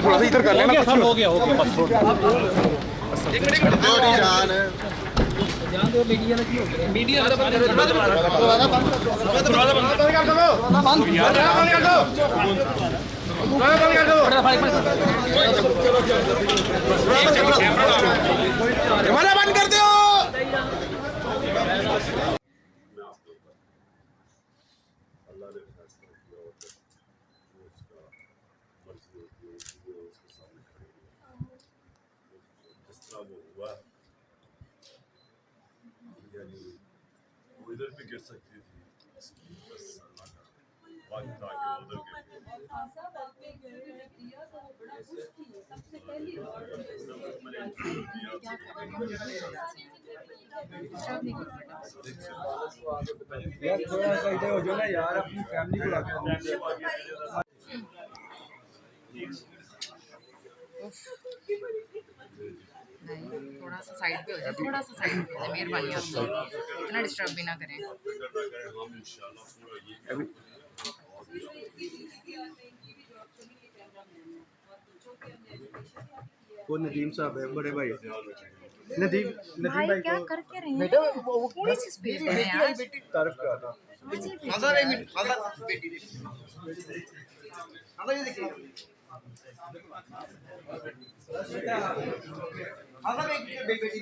थोड़ा सा इधर कर लेना। हो गया बस एक मिनट ध्यान दो लेके जाना की हो गया मीडिया दरवाजा बंद कर दो अल्लाह ने फैसला किया और जो उसका मर्जी होती है इसलिए उसके सामने खड़े हुए जिस तरह वो हुआ यानी वो इधर भी गिर सकती थी बस अल्लाह का वक्त था कि वो उधर यार थोड़ा सा इधर हो जाओ ना यार, अपनी फैमिली को लाके नहीं, थोड़ा सा साइड पे हो जाए, थोड़ा सा साइड पे हो जाए, मेहरबानी आपकी, इतना डिस्टर्ब भी ना करें। वो नदीम साहब है, बड़े भाई नदीम भाई भाई क्या कर क्या रहे हैं बेटा? थोड़ी सी स्पेस दे रहे हैं यार। तारीफ कर रहा था। ये देखिए बेटी